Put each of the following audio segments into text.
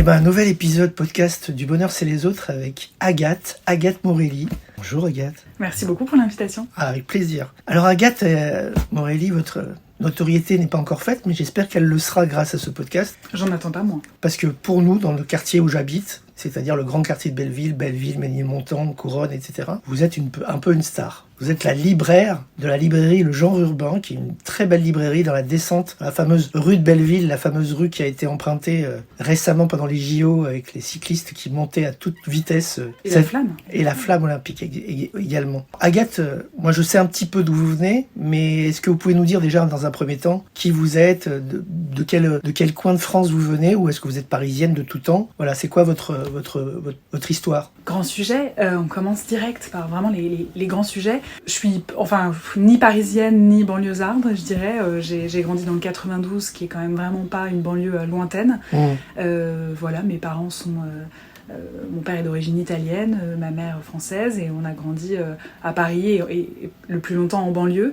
Un nouvel épisode podcast du Bonheur c'est les autres avec Agathe Morelli. Bonjour Agathe. Merci beaucoup pour l'invitation. Avec plaisir. Alors Agathe Morelli, votre notoriété n'est pas encore faite, mais j'espère qu'elle le sera grâce à ce podcast. J'en attends pas moins. Parce que pour nous, dans le quartier où j'habite, c'est-à-dire le grand quartier de Belleville, Ménilmontant, Couronne, etc., vous êtes un peu une star. Vous êtes la libraire de la librairie Le Genre Urbain, qui est une très belle librairie dans la descente, la fameuse rue de Belleville, la fameuse rue qui a été empruntée récemment pendant les JO avec les cyclistes qui montaient à toute vitesse. Et la flamme. Et la flamme olympique également. Agathe, moi je sais un petit peu d'où vous venez, mais est-ce que vous pouvez nous dire déjà dans un premier temps qui vous êtes, de quel coin de France vous venez, ou est-ce que vous êtes parisienne de tout temps? Voilà, c'est quoi votre histoire? Grand sujet, on commence direct par vraiment les grands sujets. Je suis ni parisienne ni banlieusarde, je dirais. J'ai grandi dans le 92, qui est quand même vraiment pas une banlieue lointaine. Voilà, mes parents sont... mon père est d'origine italienne, ma mère française, et on a grandi à Paris et le plus longtemps en banlieue,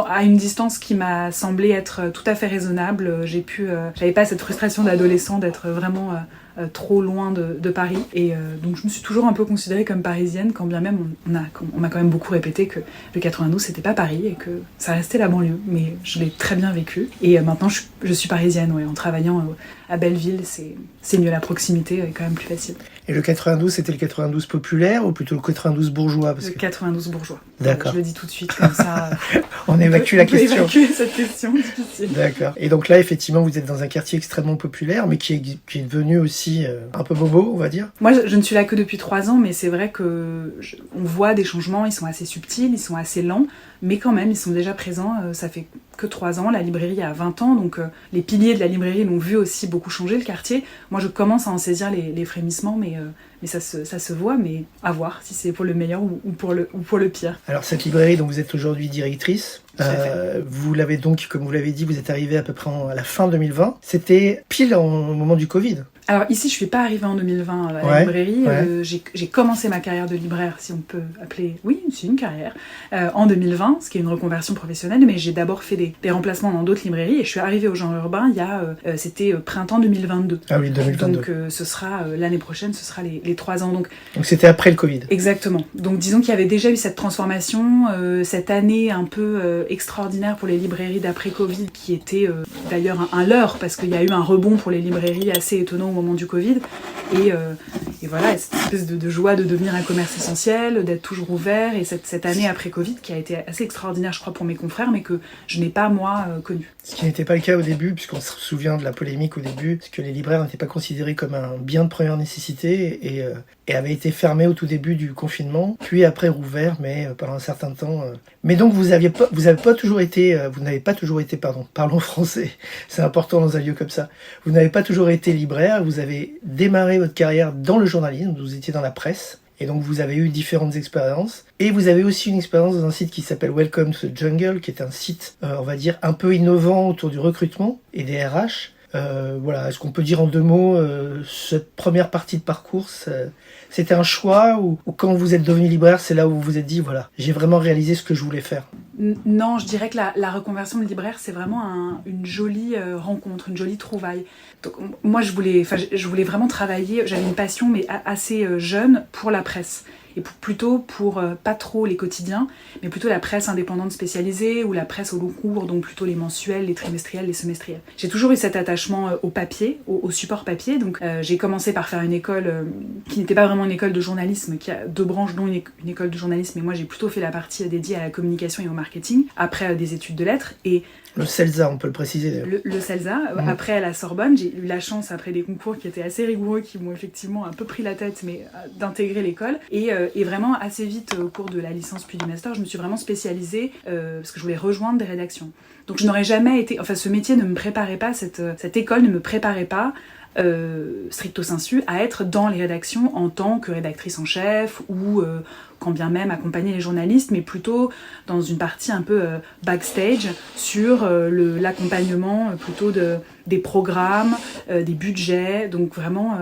à une distance qui m'a semblé être tout à fait raisonnable. J'avais pas cette frustration d'adolescent d'être vraiment trop loin de Paris, et donc je me suis toujours un peu considérée comme parisienne, quand bien même on m'a quand même beaucoup répété que le 92 c'était pas Paris et que ça restait la banlieue, mais je l'ai très bien vécu, et maintenant je suis parisienne, ouais, en travaillant à Belleville, c'est mieux, la proximité est quand même plus facile. Et le 92, c'était le 92 populaire ou plutôt le 92 bourgeois? 92 bourgeois. D'accord. Je le dis tout de suite, comme ça... on évacue la question. On peut évacuer cette question difficile. D'accord. Et donc là, effectivement, vous êtes dans un quartier extrêmement populaire, mais qui est devenu aussi un peu bobo, on va dire. Moi, je ne suis là que depuis 3 ans, mais c'est vrai que on voit des changements, ils sont assez subtils, ils sont assez lents, mais quand même, ils sont déjà présents. Ça fait que 3 ans, la librairie a 20 ans, donc les piliers de la librairie l'ont vu aussi beaucoup changer, le quartier. Moi, je commence à en saisir les frémissements, mais ça se voit, mais à voir si c'est pour le meilleur ou pour le pire. Alors, cette librairie dont vous êtes aujourd'hui directrice, vous l'avez donc, comme vous l'avez dit, vous êtes arrivé à peu près à la fin 2020. C'était pile au moment du Covid. Alors ici, je suis pas arrivée en 2020 à la librairie. J'ai commencé ma carrière de libraire, si on peut appeler... Oui, c'est une carrière. En 2020, ce qui est une reconversion professionnelle, mais j'ai d'abord fait des remplacements dans d'autres librairies, et je suis arrivée au Genre Urbain c'était printemps 2022. Ah oui, 2022. Donc ce sera l'année prochaine, ce sera les 3 ans. Donc c'était après le Covid. Exactement. Donc disons qu'il y avait déjà eu cette transformation, cette année un peu extraordinaire pour les librairies d'après-Covid, qui était d'ailleurs un leurre, parce qu'il y a eu un rebond pour les librairies assez étonnant au moment du Covid, et voilà, cette espèce de joie de devenir un commerce essentiel, d'être toujours ouvert, et cette année après Covid qui a été assez extraordinaire, je crois, pour mes confrères, mais que je n'ai pas moi connue. Ce qui n'était pas le cas au début, puisqu'on se souvient de la polémique au début, parce que les libraires n'étaient pas considérés comme un bien de première nécessité, et avaient été fermés au tout début du confinement, puis après rouverts, mais pendant un certain temps. Mais donc vous n'avez pas toujours été, parlons français, c'est important dans un lieu comme ça. Vous n'avez pas toujours été libraire, vous avez démarré votre carrière dans le journalisme, vous étiez dans la presse. Et donc vous avez eu différentes expériences. Et vous avez aussi une expérience dans un site qui s'appelle Welcome to the Jungle, qui est un site, on va dire, un peu innovant autour du recrutement et des RH. Voilà, est-ce qu'on peut dire en 2 mots, cette première partie de parcours, c'était un choix, ou quand vous êtes devenu libraire, c'est là où vous vous êtes dit, voilà, j'ai vraiment réalisé ce que je voulais faire? Non, je dirais que la reconversion de libraire, c'est vraiment une jolie rencontre, une jolie trouvaille. Donc, moi, je voulais vraiment travailler, j'avais une passion, mais assez jeune, pour la presse. Et plutôt pour, pas trop les quotidiens, mais plutôt la presse indépendante spécialisée, ou la presse au long cours, donc plutôt les mensuels, les trimestriels, les semestriels. J'ai toujours eu cet attachement au papier, au support papier, donc j'ai commencé par faire une école qui n'était pas vraiment une école de journalisme, qui a 2 branches, dont une école de journalisme, mais moi j'ai plutôt fait la partie dédiée à la communication et au marketing, après des études de lettres, et le CELSA, on peut le préciser d'ailleurs. Le CELSA, après à la Sorbonne, j'ai eu la chance, après des concours qui étaient assez rigoureux, qui m'ont effectivement un peu pris la tête, mais d'intégrer l'école. Et vraiment, assez vite, au cours de la licence puis du master, je me suis vraiment spécialisée, parce que je voulais rejoindre des rédactions. Donc je n'aurais jamais été... Enfin, ce métier ne me préparait pas, cette école ne me préparait pas, stricto sensu, à être dans les rédactions en tant que rédactrice en chef, ou quand bien même accompagner les journalistes, mais plutôt dans une partie un peu backstage sur l'accompagnement plutôt des programmes, des budgets, donc vraiment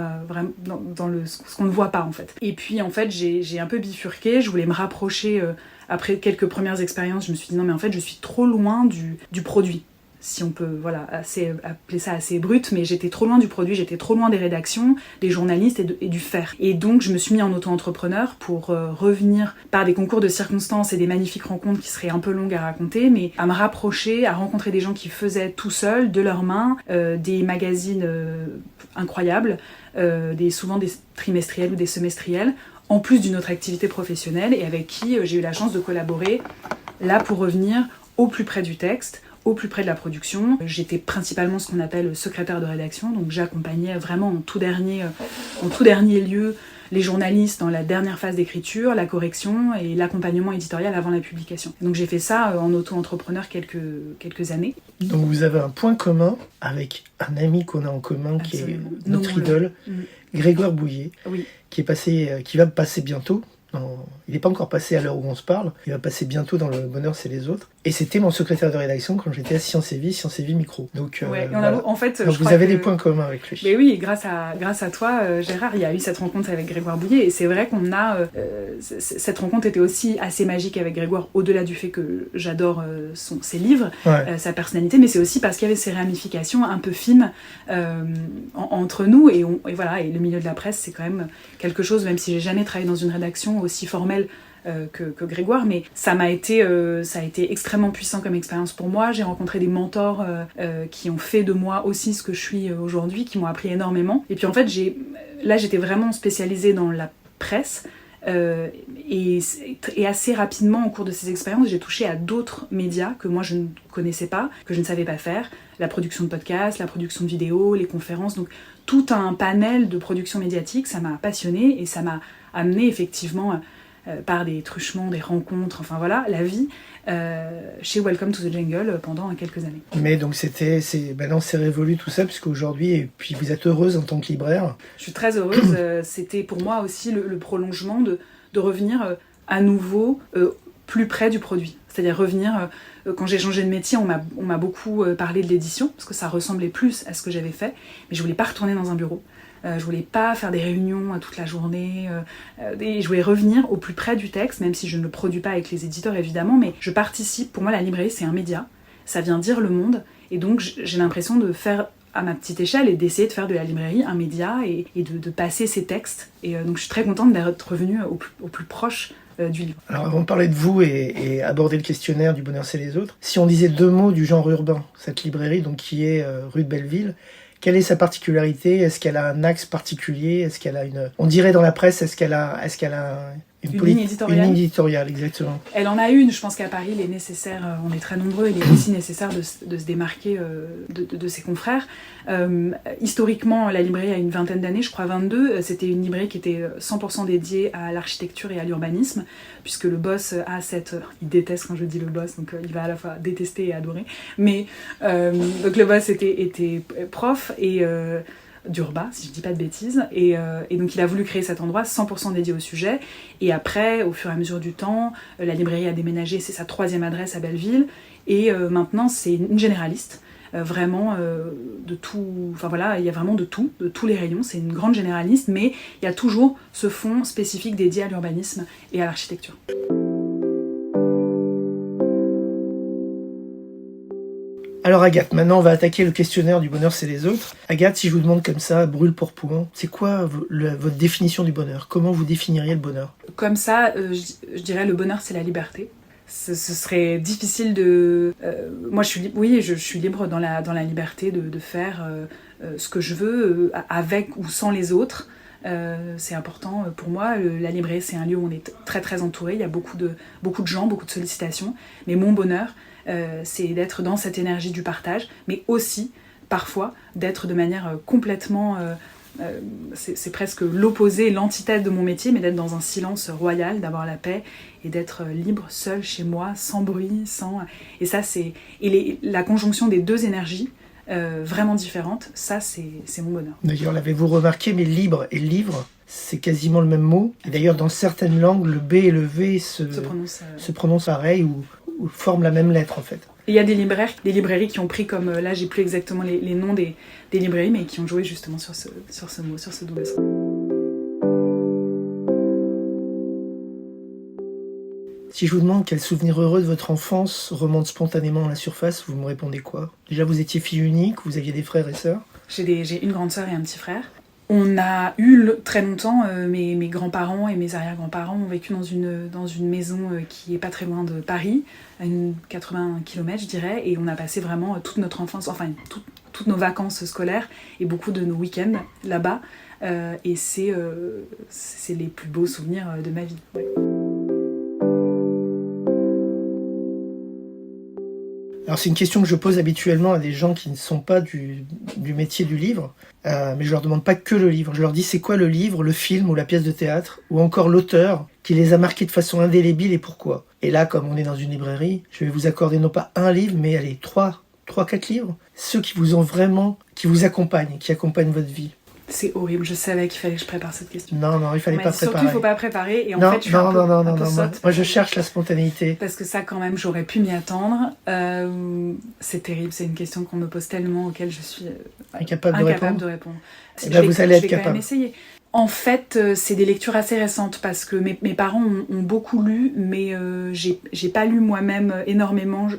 dans ce qu'on ne voit pas en fait. Et puis en fait j'ai un peu bifurqué, je voulais me rapprocher, après quelques premières expériences, je me suis dit non mais en fait je suis trop loin du produit. si on peut appeler ça assez brut, mais j'étais trop loin du produit, j'étais trop loin des rédactions, des journalistes et du faire. Et donc je me suis mis en auto-entrepreneur pour revenir par des concours de circonstances et des magnifiques rencontres qui seraient un peu longues à raconter, mais à me rapprocher, à rencontrer des gens qui faisaient tout seuls, de leurs mains, des magazines incroyables, souvent des trimestriels ou des semestriels, en plus d'une autre activité professionnelle, et avec qui j'ai eu la chance de collaborer, là pour revenir au plus près du texte, au plus près de la production. J'étais principalement ce qu'on appelle secrétaire de rédaction, donc j'accompagnais vraiment en tout dernier lieu les journalistes dans la dernière phase d'écriture, la correction et l'accompagnement éditorial avant la publication. Donc j'ai fait ça en auto-entrepreneur quelques années. Donc vous avez un point commun avec un ami qu'on a en commun. Absolument. Qui est notre idole, Grégoire Bouillet, oui. qui va passer bientôt. Il n'est pas encore passé à l'heure où on se parle, il va passer bientôt dans Le Bonheur c'est les autres. Et c'était mon secrétaire de rédaction quand j'étais à Sciences et Vie Micro. Donc, voilà. En fait, donc vous avez des points communs avec lui. Mais oui, grâce à toi, Gérard, il y a eu cette rencontre avec Grégoire Bouillet. Et c'est vrai qu'on a... cette rencontre était aussi assez magique avec Grégoire, au-delà du fait que j'adore ses livres, sa personnalité, mais c'est aussi parce qu'il y avait ces ramifications un peu fines entre nous. Et voilà, et le milieu de la presse, c'est quand même quelque chose, même si j'ai jamais travaillé dans une rédaction aussi formelle que Grégoire, mais ça a été extrêmement puissant comme expérience pour moi. J'ai rencontré des mentors qui ont fait de moi aussi ce que je suis aujourd'hui, qui m'ont appris énormément. Et puis en fait, j'étais vraiment spécialisée dans la presse, et assez rapidement, au cours de ces expériences, j'ai touché à d'autres médias que moi je ne connaissais pas, que je ne savais pas faire. La production de podcasts, la production de vidéos, les conférences, donc tout un panel de production médiatique. Ça m'a passionnée et ça m'a amenée effectivement par des truchements, des rencontres, enfin voilà, la vie chez Welcome to the Jungle pendant quelques années. Mais donc maintenant c'est révolu tout ça, puisqu'aujourd'hui, et puis vous êtes heureuse en tant que libraire. Je suis très heureuse, c'était pour moi aussi le prolongement de revenir à nouveau plus près du produit. C'est-à-dire revenir, quand j'ai changé de métier, on m'a beaucoup parlé de l'édition, parce que ça ressemblait plus à ce que j'avais fait, mais je voulais pas retourner dans un bureau. Je voulais pas faire des réunions toute la journée, et je voulais revenir au plus près du texte, même si je ne le produis pas avec les éditeurs évidemment, mais je participe. Pour moi, la librairie c'est un média, ça vient dire le monde, et donc j'ai l'impression de faire à ma petite échelle et d'essayer de faire de la librairie un média et de passer ces textes. Et donc je suis très contente d'être revenue au plus proche du livre. Alors avant de parler de vous et aborder le questionnaire du Bonheur c'est les autres, si on disait 2 mots du genre urbain, cette librairie donc qui est rue de Belleville, quelle est sa particularité? Est-ce qu'elle a un axe particulier? Est-ce qu'elle a on dirait dans la presse, est-ce qu'elle a une ligne éditoriale. Une ligne éditoriale, exactement. Elle en a une, je pense qu'à Paris, il est nécessaire, on est très nombreux, il est aussi nécessaire de se démarquer de ses confrères. Historiquement, la librairie a une vingtaine d'années, je crois 22, c'était une librairie qui était 100% dédiée à l'architecture et à l'urbanisme, puisque le boss il déteste quand je dis le boss, donc il va à la fois détester et adorer, mais donc le boss était prof et d'Urba, si je dis pas de bêtises, et donc il a voulu créer cet endroit 100% dédié au sujet, et après, au fur et à mesure du temps, la librairie a déménagé, c'est sa 3e adresse à Belleville, et maintenant c'est une généraliste, vraiment de tout, enfin voilà, il y a vraiment de tout, de tous les rayons, c'est une grande généraliste, mais il y a toujours ce fond spécifique dédié à l'urbanisme et à l'architecture. Alors Agathe, maintenant on va attaquer le questionnaire du Bonheur c'est les autres. Agathe, si je vous demande comme ça, brûle pour point, c'est quoi votre définition du bonheur? Comment vous définiriez le bonheur? Comme ça, je dirais le bonheur c'est la liberté. Ce serait difficile de... moi je suis libre dans la liberté de faire ce que je veux, avec ou sans les autres. C'est important pour moi. La librairie c'est un lieu où on est très très entouré, il y a beaucoup de gens, beaucoup de sollicitations, mais mon bonheur c'est d'être dans cette énergie du partage, mais aussi parfois d'être de manière complètement c'est presque l'opposé, l'antithèse de mon métier, mais d'être dans un silence royal, d'avoir la paix et d'être libre, seul chez moi, sans bruit, et ça c'est la conjonction des deux énergies vraiment différentes, ça c'est mon bonheur. D'ailleurs, l'avez-vous remarqué, mais libre et livre, c'est quasiment le même mot. Et d'ailleurs, dans certaines langues, le B et le V se prononcent pareil ou forment la même lettre en fait. Et il y a des librairies qui ont pris comme, là j'ai plus exactement les noms des librairies, mais qui ont joué justement sur ce mot, sur ce double sens. Si je vous demande quel souvenir heureux de votre enfance remonte spontanément à la surface, vous me répondez quoi? Déjà, vous étiez fille unique, vous aviez des frères et sœurs? J'ai une grande sœur et un petit frère. On a eu très longtemps, mes grands-parents et mes arrière-grands-parents ont vécu dans une maison qui est pas très loin de Paris, à 80 km je dirais, et on a passé vraiment toute notre enfance, enfin toutes nos vacances scolaires et beaucoup de nos week-ends là-bas, et c'est les plus beaux souvenirs de ma vie. Ouais. Alors c'est une question que je pose habituellement à des gens qui ne sont pas du métier du livre, mais je leur demande pas que le livre. Je leur dis c'est quoi le livre, le film ou la pièce de théâtre, ou encore l'auteur qui les a marqués de façon indélébile et pourquoi. Et là, comme on est dans une librairie, je vais vous accorder non pas un livre, mais allez, 4 livres, ceux qui vous ont vraiment, qui vous accompagnent, qui accompagnent votre vie. C'est horrible, je savais qu'il fallait que je prépare cette question. Non, il fallait pas préparer. Surtout, il faut pas préparer, et en fait, je suis un peu sotte. Moi, je cherche la spontanéité. Parce que ça, quand même, j'aurais pu m'y attendre. C'est terrible, c'est une question qu'on me pose tellement, auquel je suis incapable de répondre. Et ben, vous allez être capable. Je vais quand même capable. Essayer. En fait, c'est des lectures assez récentes parce que mes parents ont beaucoup lu, mais j'ai pas lu moi-même énormément.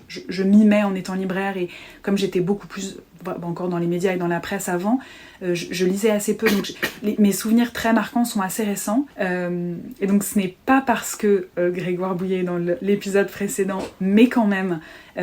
Je m'y mets en étant libraire, et comme j'étais beaucoup plus encore dans les médias et dans la presse avant, je lisais assez peu. Donc mes souvenirs très marquants sont assez récents. Et donc ce n'est pas parce que Grégoire Bouillet est dans l'épisode précédent, mais quand même,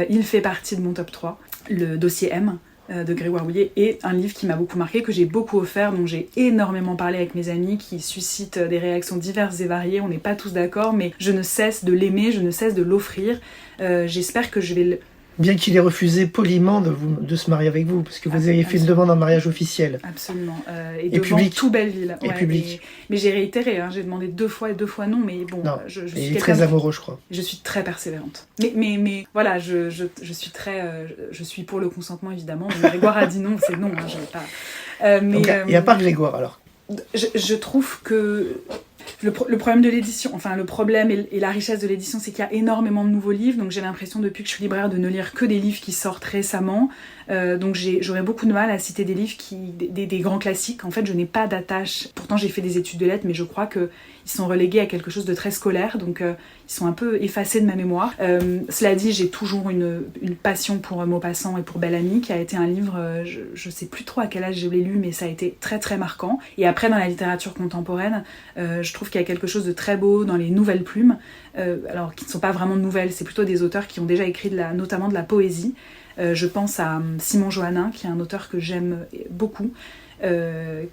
il fait partie de mon top 3. Le dossier M de Grégoire Bouillet est un livre qui m'a beaucoup marqué, que j'ai beaucoup offert, dont j'ai énormément parlé avec mes amis, qui suscite des réactions diverses et variées. On n'est pas tous d'accord, mais je ne cesse de l'aimer, je ne cesse de l'offrir. J'espère que je vais Bien qu'il ait refusé poliment de se marier avec vous, parce que vous aviez fait une demande en mariage officielle. Absolument. Et devant public. tout Belleville. Et public. Mais j'ai réitéré, j'ai demandé 2 fois et 2 fois non, mais bon, non. Je suis il est très amoureux, je crois. Je suis très persévérante. Mais voilà, je suis très... je suis pour le consentement, évidemment. Mais Grégoire a dit non, c'est non, je vais pas... et à part Grégoire, alors je trouve que... Le problème de l'édition, enfin le problème et la richesse de l'édition, c'est qu'il y a énormément de nouveaux livres, donc j'ai l'impression depuis que je suis libraire de ne lire que des livres qui sortent récemment, donc j'aurais beaucoup de mal à citer des livres des grands classiques. En fait, je n'ai pas d'attache, pourtant j'ai fait des études de lettres, mais je crois qu'ils sont relégués à quelque chose de très scolaire, donc ils sont un peu effacés de ma mémoire. Cela dit, j'ai toujours une passion pour Maupassant et pour Belle Amie, qui a été un livre, je sais plus trop à quel âge je l'ai lu, mais ça a été très très marquant. Et après, dans la littérature contemporaine, je trouve qu'il y a quelque chose de très beau dans les nouvelles plumes, alors qui ne sont pas vraiment nouvelles, c'est plutôt des auteurs qui ont déjà écrit notamment de la poésie. Je pense à Simon Johannin, qui est un auteur que j'aime beaucoup, c'est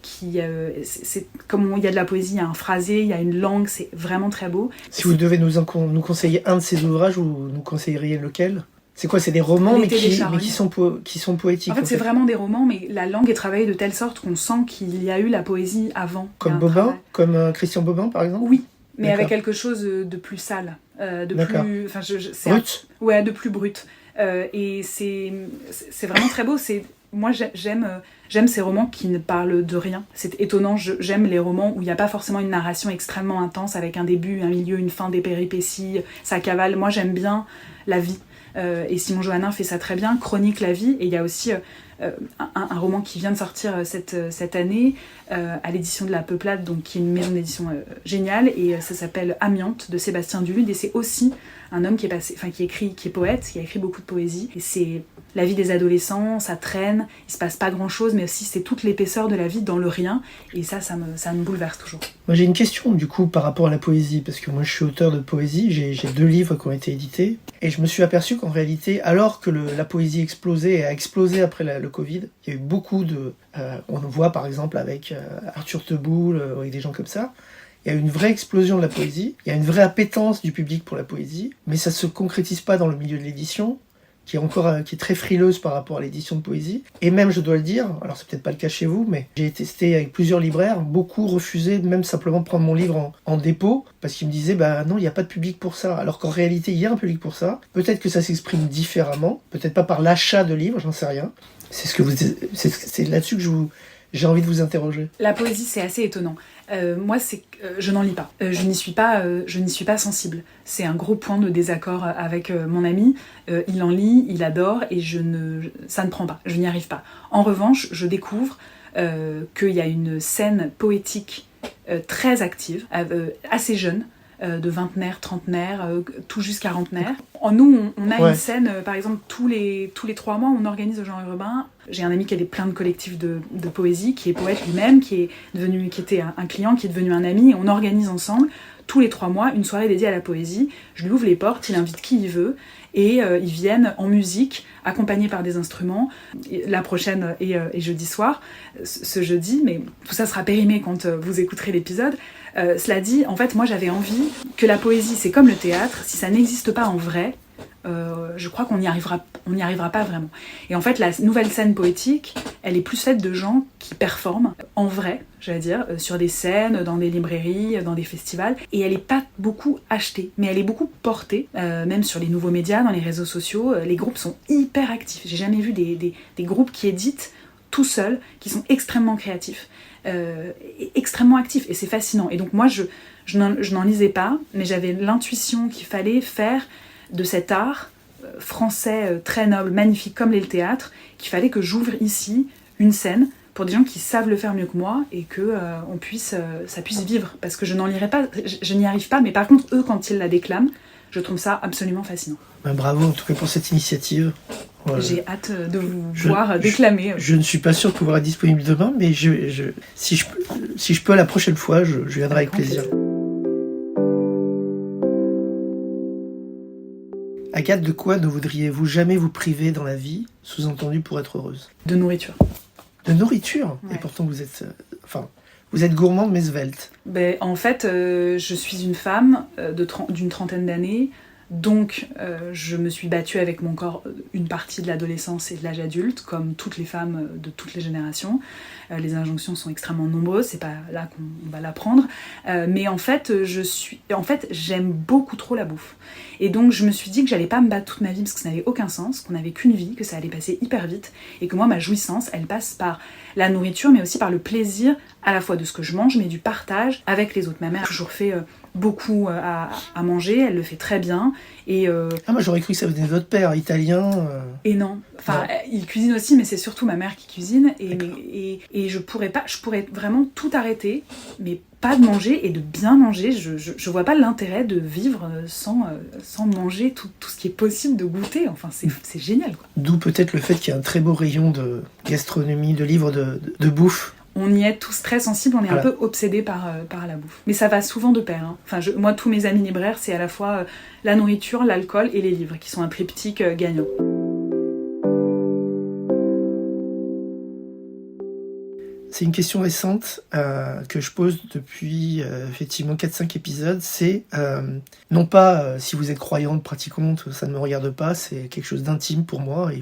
comme il y a de la poésie, il y a un phrasé, il y a une langue, c'est vraiment très beau. Si vous devez nous conseiller un de ces ouvrages, vous nous conseilleriez lequel? C'est quoi? C'est des romans, mais qui sont poétiques. En fait, c'est vraiment des romans, mais la langue est travaillée de telle sorte qu'on sent qu'il y a eu la poésie avant. Comme Bobin, comme Christian Bobin, par exemple. Oui, mais avec quelque chose de plus sale, de plus, brut. Ouais, de plus brut. Et c'est vraiment très beau. Moi, j'aime ces romans qui ne parlent de rien. C'est étonnant, j'aime les romans où il n'y a pas forcément une narration extrêmement intense avec un début, un milieu, une fin, des péripéties, ça cavale. Moi, j'aime bien la vie. Et Simon Johannin fait ça très bien, chronique la vie. Et il y a aussi un roman qui vient de sortir cette année à l'édition de La Peuplade, donc qui est une maison d'édition géniale, et ça s'appelle Amiante de Sébastien Dulude, et c'est aussi un homme qui est poète, qui a écrit beaucoup de poésie, et c'est la vie des adolescents, ça traîne, il se passe pas grand chose, mais aussi c'est toute l'épaisseur de la vie dans le rien, et ça me bouleverse toujours. Moi j'ai une question du coup par rapport à la poésie, parce que moi je suis auteur de poésie, j'ai 2 livres qui ont été édités, et je me suis aperçu qu'en réalité, alors que la poésie explosait et a explosé après le Covid, il y a eu beaucoup de... on le voit par exemple avec Arthur Teboul, avec des gens comme ça, il y a une vraie explosion de la poésie, il y a une vraie appétence du public pour la poésie, mais ça se concrétise pas dans le milieu de l'édition, qui est très frileuse par rapport à l'édition de poésie. Et même, je dois le dire, alors c'est peut-être pas le cas chez vous, mais j'ai testé avec plusieurs libraires, beaucoup refusaient même simplement prendre mon livre en dépôt, parce qu'ils me disaient, non, il n'y a pas de public pour ça. Alors qu'en réalité, il y a un public pour ça. Peut-être que ça s'exprime différemment, peut-être pas par l'achat de livres, j'en sais rien. C'est là-dessus que j'ai envie de vous interroger. La poésie, c'est assez étonnant. Moi, je n'en lis pas. Je n'y suis pas sensible. C'est un gros point de désaccord avec mon ami. Il en lit, il adore, et ça ne prend pas. Je n'y arrive pas. En revanche, je découvre qu'il y a une scène poétique très active, assez jeune, de vingtenaires, trentenaires, tout jusqu'à quarantenaires. Nous, on a une scène, par exemple, tous les 3 mois, on organise au Jean Urbain. J'ai un ami qui a plein de collectifs de poésie, qui est poète lui-même, qui était un client, qui est devenu un ami, et on organise ensemble, tous les 3 mois, une soirée dédiée à la poésie. Je lui ouvre les portes, il invite qui il veut, et ils viennent en musique, accompagnés par des instruments. La prochaine est jeudi soir, ce jeudi, mais tout ça sera périmé quand vous écouterez l'épisode. Cela dit, en fait, moi j'avais envie que la poésie, c'est comme le théâtre, si ça n'existe pas en vrai, je crois qu'on n'y arrivera pas vraiment. Et en fait, la nouvelle scène poétique, elle est plus faite de gens qui performent en vrai, j'allais dire, sur des scènes, dans des librairies, dans des festivals, et elle n'est pas beaucoup achetée, mais elle est beaucoup portée, même sur les nouveaux médias, dans les réseaux sociaux. Les groupes sont hyper actifs. J'ai jamais vu des groupes qui éditent tout seuls, qui sont extrêmement créatifs. Extrêmement actif, et c'est fascinant. Et donc moi je n'en lisais pas, mais j'avais l'intuition qu'il fallait faire de cet art français très noble, magnifique comme l'est le théâtre, qu'il fallait que j'ouvre ici une scène pour des gens qui savent le faire mieux que moi, et que ça puisse vivre, parce que je n'en lirai pas, je n'y arrive pas, mais par contre eux, quand ils la déclament, je trouve ça absolument fascinant. Bravo en tout cas pour cette initiative. J'ai hâte de vous voir déclamer. Je ne suis pas sûr de pouvoir être disponible demain, mais si je peux la prochaine fois, je viendrai avec plaisir. Agathe, de quoi ne voudriez-vous jamais vous priver dans la vie, sous-entendu pour être heureuse? De nourriture. De nourriture? Ouais. Et pourtant vous êtes gourmande mais svelte. En fait, je suis une femme d'une trentaine d'années. Donc, je me suis battue avec mon corps une partie de l'adolescence et de l'âge adulte, comme toutes les femmes de toutes les générations. Les injonctions sont extrêmement nombreuses, c'est pas là qu'on va l'apprendre. Mais en fait, j'aime beaucoup trop la bouffe. Et donc, je me suis dit que j'allais pas me battre toute ma vie parce que ça n'avait aucun sens, qu'on n'avait qu'une vie, que ça allait passer hyper vite, et que moi, ma jouissance, elle passe par la nourriture, mais aussi par le plaisir à la fois de ce que je mange, mais du partage avec les autres. Ma mère a toujours fait beaucoup à manger, elle le fait très bien. Et moi j'aurais cru que ça venait de votre père, italien. Et non, il cuisine aussi, mais c'est surtout ma mère qui cuisine. Et je pourrais vraiment tout arrêter, mais pas de manger et de bien manger. Je vois pas l'intérêt de vivre sans manger tout ce qui est possible de goûter. Enfin, c'est génial, quoi. D'où peut-être le fait qu'il y a un très beau rayon de gastronomie, de livres de bouffe. On y est tous très sensibles, on est un peu obsédés par la bouffe. Mais ça va souvent de pair. Moi, tous mes amis libraires, c'est à la fois la nourriture, l'alcool et les livres, qui sont un triptyque gagnant. C'est une question récente que je pose depuis effectivement 4-5 épisodes. C'est non pas si vous êtes croyante, pratiquante, ça ne me regarde pas, c'est quelque chose d'intime pour moi.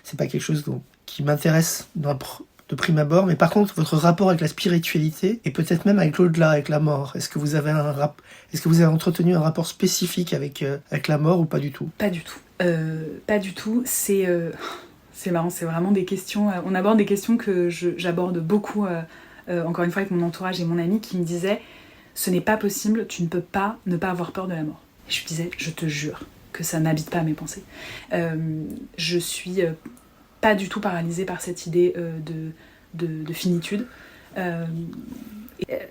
C'est pas quelque chose qui m'intéresse de prime abord, mais par contre votre rapport avec la spiritualité et peut-être même avec l'au-delà, avec la mort. Est-ce que vous avez entretenu un rapport spécifique avec la mort ou pas du tout? Pas du tout. Pas du tout. C'est marrant, c'est vraiment des questions. On aborde des questions que j'aborde beaucoup, encore une fois avec mon entourage et mon ami, qui me disaient ce n'est pas possible, tu ne peux pas ne pas avoir peur de la mort. Et je disais, je te jure que ça n'habite pas mes pensées. Je suis pas du tout paralysée par cette idée de finitude.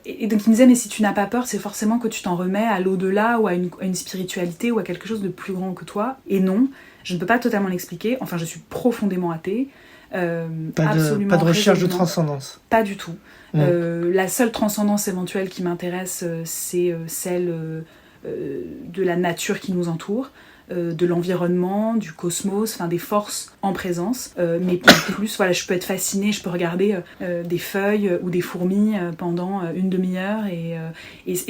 Et donc il me disait, mais si tu n'as pas peur, c'est forcément que tu t'en remets à l'au-delà ou à une spiritualité ou à quelque chose de plus grand que toi. Et non, je ne peux pas totalement l'expliquer. Enfin, je suis profondément athée. Pas de recherche de transcendance. Pas du tout. La seule transcendance éventuelle qui m'intéresse, c'est celle de la nature qui nous entoure, de l'environnement, du cosmos, des forces en présence. Mais plus, je peux être fascinée, je peux regarder des feuilles ou des fourmis pendant une demi-heure, et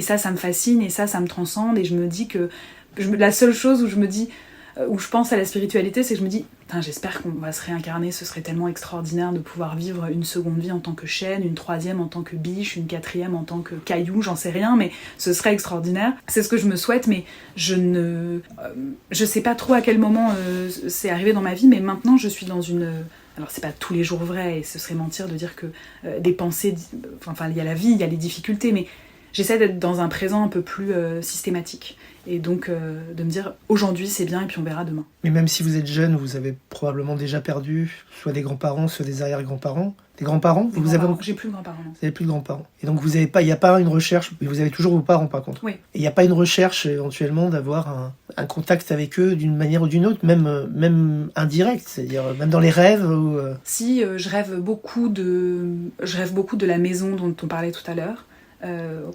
ça me fascine, et ça me transcende, et je me dis que la seule chose où je pense à la spiritualité, c'est que je me dis, j'espère qu'on va se réincarner, ce serait tellement extraordinaire de pouvoir vivre une seconde vie en tant que chêne, une troisième en tant que biche, une quatrième en tant que caillou, j'en sais rien, mais ce serait extraordinaire. C'est ce que je me souhaite, mais je sais pas trop à quel moment c'est arrivé dans ma vie, mais maintenant je suis dans une... Alors c'est pas tous les jours vrai, et ce serait mentir de dire que des pensées... il y a la vie, il y a les difficultés, mais j'essaie d'être dans un présent un peu plus systématique. Et donc de me dire aujourd'hui c'est bien et puis on verra demain. Mais même si vous êtes jeune, vous avez probablement déjà perdu soit des grands-parents, soit des arrière-grands-parents. Des grands-parents, J'ai plus de grands-parents. Vous n'avez plus de grands-parents. Et donc il n'y a pas une recherche, mais vous avez toujours vos parents par contre. Oui. Et il n'y a pas une recherche éventuellement d'avoir un contact avec eux d'une manière ou d'une autre, même indirect, c'est-à-dire même dans les rêves ou... Si, je rêve beaucoup de la maison dont on parlait tout à l'heure.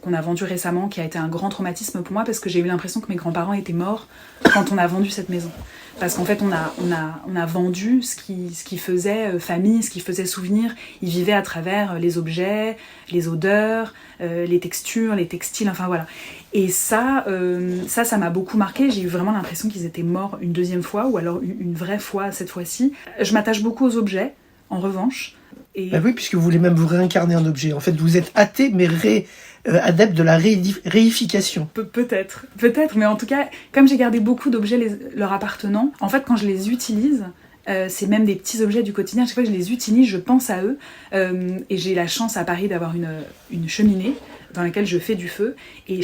Qu'on a vendu récemment, qui a été un grand traumatisme pour moi parce que j'ai eu l'impression que mes grands-parents étaient morts quand on a vendu cette maison. Parce qu'en fait, on a vendu ce qui faisait famille, ce qui faisait souvenir. Ils vivaient à travers les objets, les odeurs, les textures, les textiles, enfin voilà. Et ça m'a beaucoup marqué. J'ai eu vraiment l'impression qu'ils étaient morts une deuxième fois, ou alors une vraie fois cette fois-ci. Je m'attache beaucoup aux objets, en revanche. Bah oui, puisque vous voulez même vous réincarner en objet. En fait, vous êtes athée, mais adepte de la réification. Peut-être, mais en tout cas, comme j'ai gardé beaucoup d'objets leur appartenant, en fait, quand je les utilise, c'est même des petits objets du quotidien, chaque fois que je les utilise, je pense à eux. Et j'ai la chance à Paris d'avoir une cheminée dans laquelle je fais du feu. Et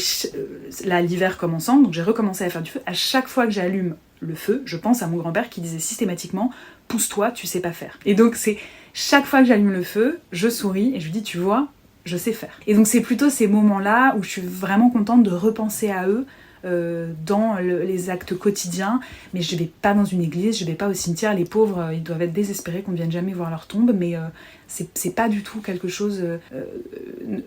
là, l'hiver commençant, donc j'ai recommencé à faire du feu. À chaque fois que j'allume le feu, je pense à mon grand-père qui disait systématiquement « pousse-toi, tu sais pas faire ». Et donc c'est chaque fois que j'allume le feu, je souris et je lui dis « tu vois, je sais faire ». Et donc c'est plutôt ces moments-là où je suis vraiment contente de repenser à eux dans les actes quotidiens, mais je vais pas dans une église, je vais pas au cimetière, les pauvres, ils doivent être désespérés qu'on ne vienne jamais voir leur tombe, mais c'est pas du tout quelque chose...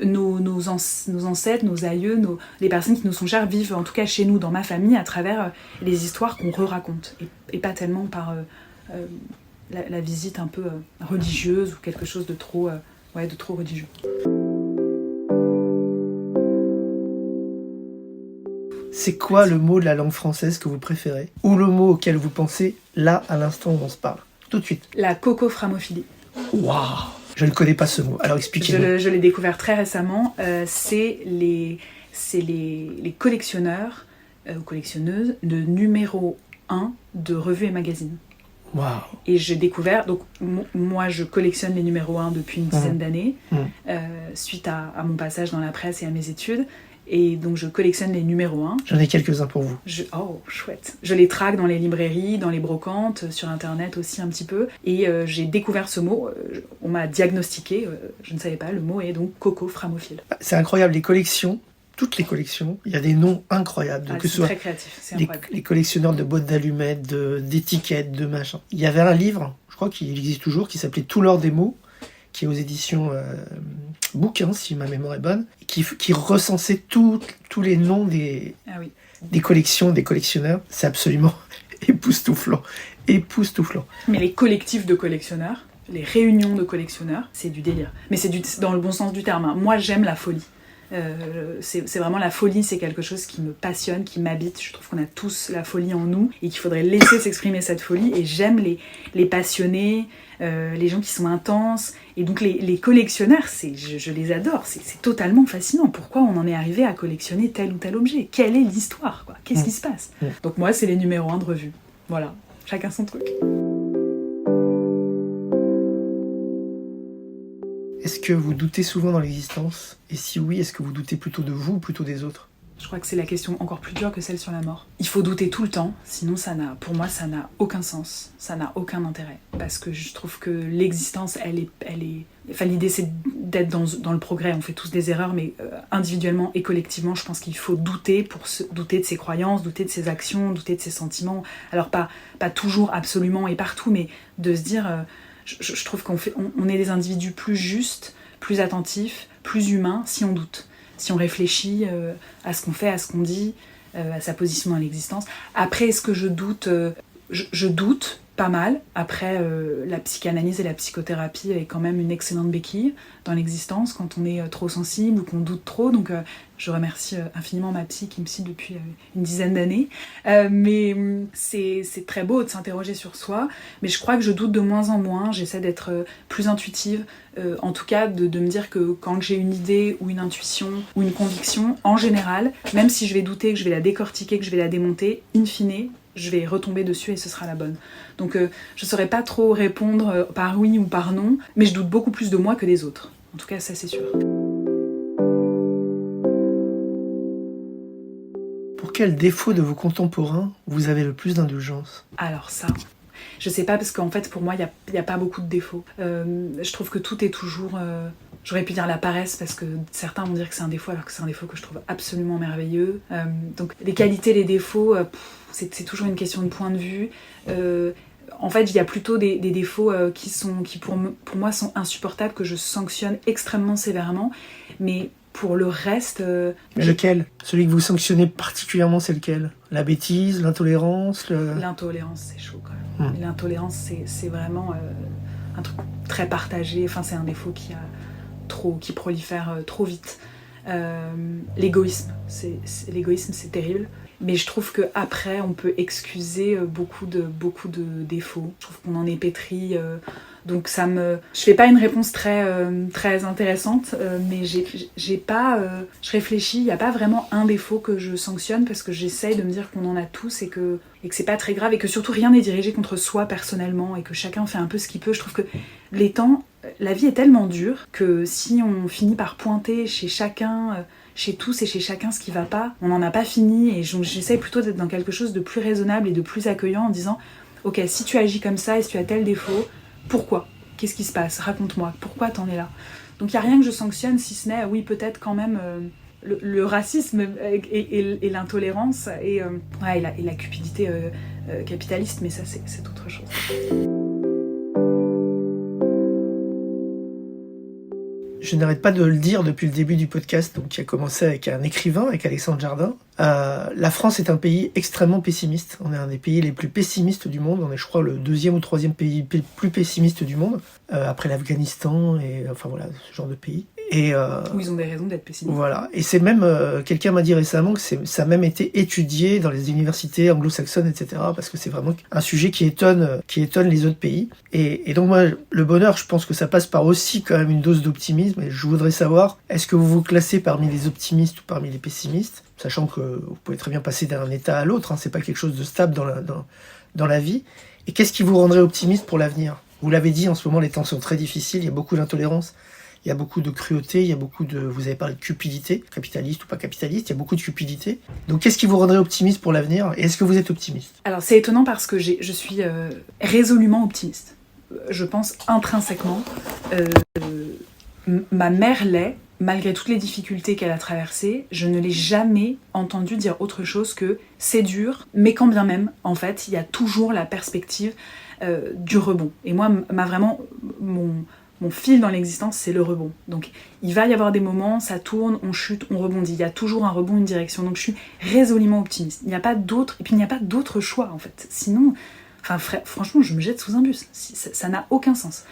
nos ancêtres, nos aïeux, les personnes qui nous sont chères vivent, en tout cas chez nous, dans ma famille, à travers les histoires qu'on re-raconte, et pas tellement par la visite un peu religieuse ou quelque chose de trop religieux. C'est quoi le mot de la langue française que vous préférez? Ou le mot auquel vous pensez, là, à l'instant où on se parle? Tout de suite. La cocoframophilie. Waouh! Je ne connais pas ce mot, alors expliquez-moi. Je l'ai découvert très récemment. C'est les collectionneurs ou collectionneuses de numéro 1 de revues et magazines. Wow. Et j'ai découvert, donc moi je collectionne les numéros 1 depuis une dizaine d'années, suite à mon passage dans la presse et à mes études. Et donc je collectionne les numéros 1. J'en ai quelques-uns pour vous. Oh, chouette. Je les traque dans les librairies, dans les brocantes, sur internet aussi un petit peu. Et j'ai découvert ce mot, on m'a diagnostiqué, je ne savais pas, le mot est donc cocoframophile. C'est incroyable, les collections, toutes les collections, il y a des noms incroyables. Donc, c'est très créatif, c'est incroyable. Les collectionneurs de boîtes d'allumettes, d'étiquettes, de machins. Il y avait un livre, je crois qu'il existe toujours, qui s'appelait Tout l'or des mots, qui est aux éditions Bouquins, si ma mémoire est bonne, qui recensait tous les noms des collections, des collectionneurs. C'est absolument époustouflant. Mais les collectifs de collectionneurs, les réunions de collectionneurs, c'est du délire. Mais c'est dans le bon sens du terme. Hein. Moi, j'aime la folie. C'est vraiment la folie, c'est quelque chose qui me passionne, qui m'habite. Je trouve qu'on a tous la folie en nous et qu'il faudrait laisser s'exprimer cette folie. Et j'aime les passionnés, les gens qui sont intenses. Et donc les collectionneurs, je les adore. C'est totalement fascinant. Pourquoi on en est arrivé à collectionner tel ou tel objet? Quelle est l'histoire, quoi? Qu'est-ce qui se passe? Donc moi, c'est les numéros 1 de revue. Voilà, chacun son truc. Est-ce que vous doutez souvent dans l'existence? Et si oui, est-ce que vous doutez plutôt de vous ou plutôt des autres? Je crois que c'est la question encore plus dure que celle sur la mort. Il faut douter tout le temps, sinon pour moi ça n'a aucun sens, ça n'a aucun intérêt. Parce que je trouve que l'existence, elle est... Enfin, l'idée c'est d'être dans le progrès, on fait tous des erreurs, mais individuellement et collectivement, je pense qu'il faut douter douter de ses croyances, douter de ses actions, douter de ses sentiments. Alors pas toujours absolument et partout, mais de se dire... Je trouve qu'on est des individus plus justes, plus attentifs, plus humains si on doute. Si on réfléchit à ce qu'on fait, à ce qu'on dit, à sa position dans l'existence. Après, est-ce que je doute? Je doute pas mal. Après, la psychanalyse et la psychothérapie est quand même une excellente béquille dans l'existence quand on est trop sensible ou qu'on doute trop. Donc, je remercie infiniment ma psy qui me suit depuis une dizaine d'années. Mais c'est très beau de s'interroger sur soi. Mais je crois que je doute de moins en moins. J'essaie d'être plus intuitive. En tout cas, de me dire que quand j'ai une idée ou une intuition ou une conviction, en général, même si je vais douter, que je vais la décortiquer, que je vais la démonter, in fine, je vais retomber dessus et ce sera la bonne. Donc je saurais pas trop répondre par oui ou par non, mais je doute beaucoup plus de moi que des autres. En tout cas, ça c'est sûr. quel défaut de vos contemporains vous avez le plus d'indulgence ? Alors ça, je sais pas, parce qu'en fait pour moi il y a pas beaucoup de défauts. Je trouve que tout est toujours... J'aurais pu dire la paresse, parce que certains vont dire que c'est un défaut, alors que c'est un défaut que je trouve absolument merveilleux. Donc les qualités, les défauts, c'est toujours une question de point de vue. En fait, il y a plutôt des défauts qui pour moi sont insupportables, que je sanctionne extrêmement sévèrement. Mais pour le reste... Mais lequel ? Celui que vous sanctionnez particulièrement, c'est lequel ? La bêtise, l'intolérance L'intolérance, c'est chaud quand même. L'intolérance, c'est vraiment un truc très partagé. Enfin, c'est un défaut qui prolifère trop vite. L'égoïsme, c'est terrible. Mais je trouve qu'après, on peut excuser beaucoup de défauts. Je trouve qu'on en est pétri. Donc je fais pas une réponse très intéressante, mais je réfléchis, il n'y a pas vraiment un défaut que je sanctionne, parce que j'essaye de me dire qu'on en a tous et que c'est pas très grave, et que surtout rien n'est dirigé contre soi personnellement, et que chacun fait un peu ce qu'il peut. Je trouve que la vie est tellement dure que si on finit par pointer chez chacun... chez tous et chez chacun ce qui va pas, on n'en a pas fini, et j'essaie plutôt d'être dans quelque chose de plus raisonnable et de plus accueillant, en disant ok, si tu agis comme ça et si tu as tel défaut, pourquoi ? Qu'est-ce qui se passe ? Raconte-moi, pourquoi t'en es là ? Donc il n'y a rien que je sanctionne, si ce n'est, oui, peut-être quand même le racisme et l'intolérance et la cupidité capitaliste, mais ça c'est autre chose. Je n'arrête pas de le dire depuis le début du podcast, donc, qui a commencé avec un écrivain, avec Alexandre Jardin. La France est un pays extrêmement pessimiste. On est un des pays les plus pessimistes du monde. On est, je crois, le 2e ou 3e pays plus pessimiste du monde, après l'Afghanistan et enfin voilà, ce genre de pays. Où ils ont des raisons d'être pessimistes. Voilà. Et c'est même, quelqu'un m'a dit récemment que ça a même été étudié dans les universités anglo-saxonnes, etc. Parce que c'est vraiment un sujet qui étonne les autres pays. Et donc moi, le bonheur, je pense que ça passe par aussi quand même une dose d'optimisme. Et je voudrais savoir, est-ce que vous vous classez parmi les optimistes ou parmi les pessimistes ? Sachant que vous pouvez très bien passer d'un état à l'autre, hein, c'est pas quelque chose de stable dans la vie. Et qu'est-ce qui vous rendrait optimiste pour l'avenir ? Vous l'avez dit, en ce moment les temps sont très difficiles, il y a beaucoup d'intolérance, il y a beaucoup de cruauté, vous avez parlé de cupidité, capitaliste ou pas capitaliste, il y a beaucoup de cupidité. Donc qu'est-ce qui vous rendrait optimiste pour l'avenir ? Et est-ce que vous êtes optimiste ? Alors c'est étonnant, parce que je suis résolument optimiste. Je pense intrinsèquement. Ma mère l'est. Malgré toutes les difficultés qu'elle a traversées, je ne l'ai jamais entendue dire autre chose que « c'est dur, mais quand bien même, en fait, il y a toujours la perspective du rebond ». Et moi, mon fil dans l'existence, c'est le rebond. Donc, il va y avoir des moments, ça tourne, on chute, on rebondit. Il y a toujours un rebond, une direction. Donc, je suis résolument optimiste. Il n'y a pas d'autre, et puis il n'y a pas d'autre choix, en fait. Sinon... franchement, je me jette sous un bus. Ça n'a aucun sens.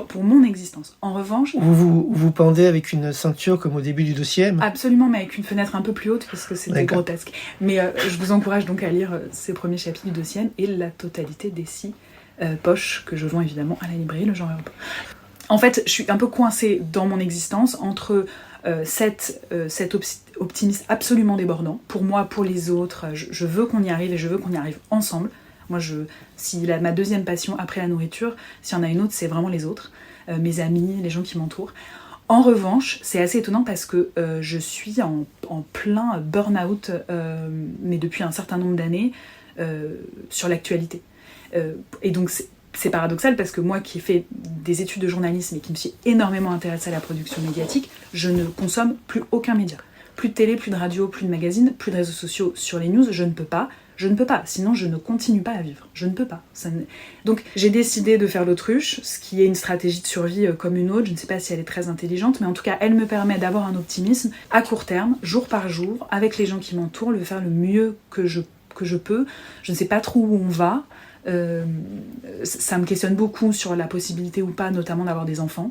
Pour mon existence. En revanche... Vous pendez avec une ceinture comme au début du dossier ? Absolument, mais avec une fenêtre un peu plus haute, parce que c'est grotesque. Mais je vous encourage donc à lire ces premiers chapitres du dossier et la totalité des 6 poches que je vends évidemment à la librairie Le Genre Européen. En fait, je suis un peu coincée dans mon existence entre... cet optimisme absolument débordant. Pour moi, pour les autres, je veux qu'on y arrive, et je veux qu'on y arrive ensemble. Moi, ma deuxième passion après la nourriture, s'il y en a une autre, c'est vraiment les autres, mes amis, les gens qui m'entourent. En revanche, c'est assez étonnant, parce que je suis en plein burn-out, mais depuis un certain nombre d'années, sur l'actualité. Et donc, c'est paradoxal, parce que moi qui ai fait des études de journalisme et qui me suis énormément intéressée à la production médiatique, je ne consomme plus aucun média. Plus de télé, plus de radio, plus de magazines, plus de réseaux sociaux sur les news, je ne peux pas, sinon je ne continue pas à vivre, je ne peux pas. Donc j'ai décidé de faire l'autruche, ce qui est une stratégie de survie comme une autre, je ne sais pas si elle est très intelligente, mais en tout cas elle me permet d'avoir un optimisme à court terme, jour par jour, avec les gens qui m'entourent, de faire le mieux que je peux. Je ne sais pas trop où on va, ça me questionne beaucoup sur la possibilité ou pas, notamment d'avoir des enfants.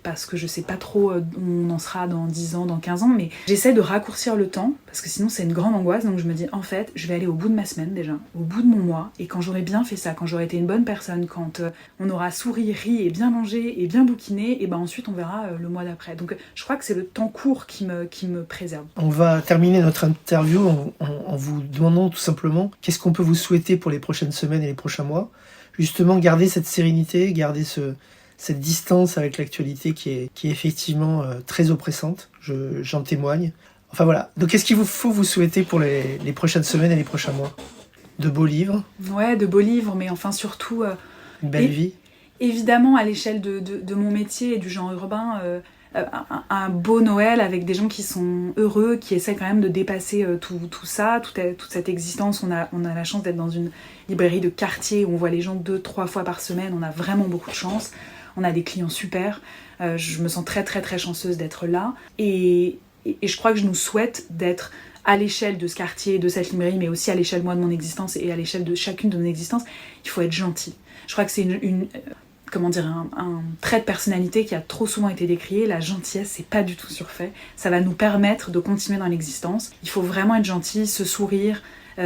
Parce que je sais pas trop où on en sera dans 10 ans, dans 15 ans, mais j'essaie de raccourcir le temps, parce que sinon c'est une grande angoisse. Donc je me dis, en fait, je vais aller au bout de ma semaine déjà, au bout de mon mois, et quand j'aurai bien fait ça, quand j'aurai été une bonne personne, quand on aura souri, ri et bien mangé et bien bouquiné, et ben ensuite on verra le mois d'après. Donc je crois que c'est le temps court qui me préserve. On va terminer notre interview en vous demandant tout simplement qu'est-ce qu'on peut vous souhaiter pour les prochaines semaines et les prochains mois. Justement, garder cette sérénité, garder cette distance avec l'actualité qui est effectivement très oppressante, j'en témoigne. Enfin voilà. Donc qu'est-ce qu'il faut vous souhaiter pour les prochaines semaines et les prochains mois? De beaux livres, Ouais, de beaux livres, mais enfin surtout, une belle Et- vie. évidemment, à l'échelle de mon métier et du genre urbain, un beau Noël avec des gens qui sont heureux, qui essaient quand même de dépasser tout ça, toute cette existence. On a la chance d'être dans une librairie de quartier où on voit les gens 2-3 fois par semaine. On a vraiment beaucoup de chance. On a des clients super. Je me sens très très très chanceuse d'être là. Et je crois que je nous souhaite d'être à l'échelle de ce quartier, de cette librairie, mais aussi à l'échelle moi de mon existence et à l'échelle de chacune de nos existences. Il faut être gentil. Je crois que c'est comment dire, un trait de personnalité qui a trop souvent été décrié. La gentillesse, c'est pas du tout surfait. Ça va nous permettre de continuer dans l'existence. Il faut vraiment être gentil, se sourire,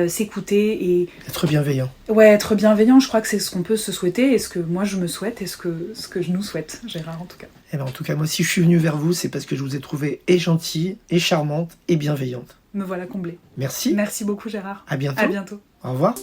s'écouter et... Être bienveillant. Ouais, être bienveillant, je crois que c'est ce qu'on peut se souhaiter et ce que moi je me souhaite et ce que je nous souhaite, Gérard, en tout cas. Et ben en tout cas, moi, si je suis venu vers vous, c'est parce que je vous ai trouvé et gentille, et charmante, et bienveillante. Me voilà comblée. Merci. Merci beaucoup, Gérard. À bientôt. À bientôt. Au revoir.